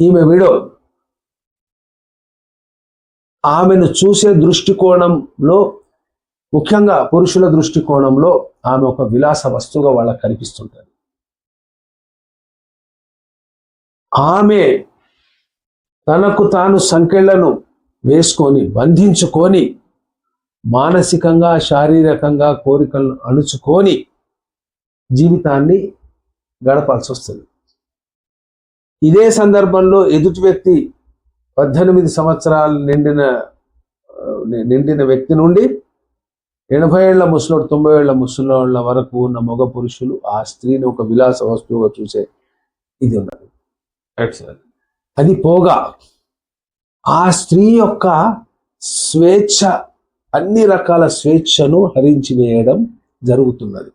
ఈమె విడో. ఆమెను చూసే దృష్టికోణంలో, ముఖ్యంగా పురుషుల దృష్టికోణంలో ఆమె ఒక విలాస వస్తువుగా వాళ్ళకు కనిపిస్తుంటుంది. ఆమె తనకు తాను సంకెళ్లను వేసుకొని బంధించుకొని మానసికంగా శారీరకంగా కోరికలను అణుచుకొని జీవితాన్ని గడపాల్సి వస్తుంది. ఇదే సందర్భంలో ఎదుటి వ్యక్తి 18 సంవత్సరాలు నిండిన వ్యక్తి నుండి 80 ఏళ్ల ముసలోడు 90 ఏళ్ల ముసలోళ్ళ వరకు ఉన్న మగ పురుషులు ఆ స్త్రీని ఒక విలాస వస్తువుగా చూసే ఇది ఉన్నది. అది పోగా ఆ స్త్రీ యొక్క స్వేచ్ఛ, అన్ని రకాల స్వేచ్ఛను హరించి వేయడం జరుగుతున్నది.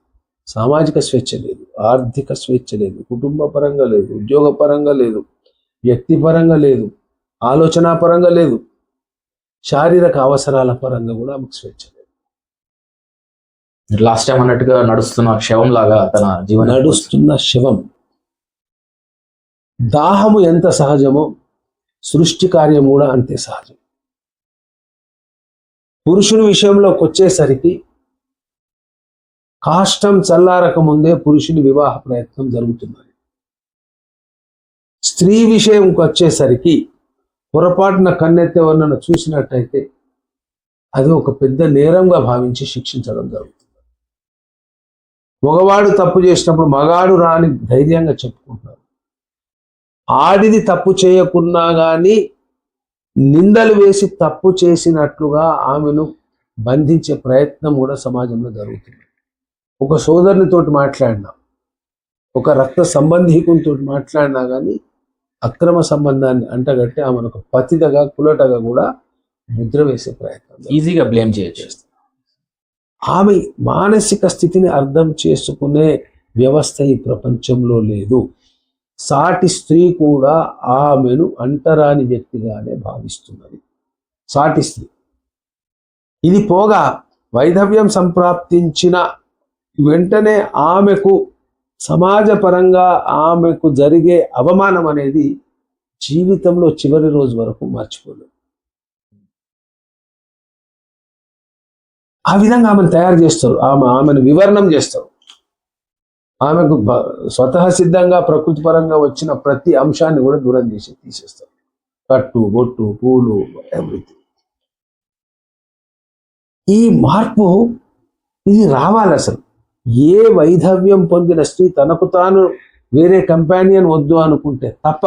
సామాజిక స్వేచ్ఛ లేదు, ఆర్థిక స్వేచ్ఛ లేదు, కుటుంబ పరంగా లేదు, ఉద్యోగ పరంగా లేదు, వ్యక్తిపరంగా లేదు, ఆలోచన పరంగా లేదు, శారీరక అవసరాల పరంగా కూడా ఆమెకు స్వేచ్ఛ లేదు. లాస్ట్ టైం అన్నట్టుగా నడుస్తున్న శవం లాగా తన జీవనం నడుస్తున్న శవం. దాహము ఎంత సహజమో సృష్టి కార్యం కూడా అంతే సహజం. పురుషుని విషయంలోకి వచ్చేసరికి కాష్టం చల్లారక ముందే పురుషుని వివాహ ప్రయత్నం జరుగుతున్నది. స్త్రీ విషయంకి వచ్చేసరికి పొరపాటున కన్నెత్తే వర్ణన చూసినట్టయితే అది ఒక పెద్ద నేరంగా భావించి శిక్షించడం జరుగుతుంది. మగవాడు తప్పు చేసినప్పుడు మగాడు రాని ధైర్యంగా చెప్పుకుంటున్నారు. ఆడిది తప్పు చేయకున్నా కానీ నిందలు వేసి తప్పు చేసినట్లుగా ఆమెను బంధించే ప్రయత్నం కూడా సమాజంలో జరుగుతుంది. ఒక సోదరునితోటి మాట్లాడినా, ఒక రక్త సంబంధీకునితో మాట్లాడినా కానీ అక్రమ సంబంధాన్ని అంటగట్టి ఆమెను ఒక పతితగా కులటగా కూడా ముద్ర వేసే ప్రయత్నం ఈజీగా బ్లేమ్ చేయొచ్చు. ఆమె మానసిక స్థితిని అర్థం చేసుకునే వ్యవస్థ ఈ ప్రపంచంలో లేదు. సాటి స్త్రీ కూడా ఆమెను అంటరాని వ్యక్తిగానే భావిస్తున్నది. సాటి స్త్రీ. ఇది పోగా వైధవ్యం సంప్రాప్తించిన వెంటనే ఆమెకు సమాజపరంగా ఆమెకు జరిగే అవమానం అనేది జీవితంలో చివరి రోజు వరకు మర్చిపోలేదు. ఆ విధంగా ఆమెను తయారు చేస్తారు, ఆమెను వివరణం చేస్తారు. ఆమెకు స్వతహ సిద్ధంగా ప్రకృతి పరంగా వచ్చిన ప్రతి అంశాన్ని కూడా దూరం చేసి తీసేస్తారు. కట్టు, బొట్టు, పూలు, ఎవ్రీథింగ్. ఈ మార్పు ఇది రావాలి. అసలు ఏ వైధవ్యం పొందిన స్త్రీ తనకు తాను వేరే కంపానియన్ వద్దు అనుకుంటే తప్ప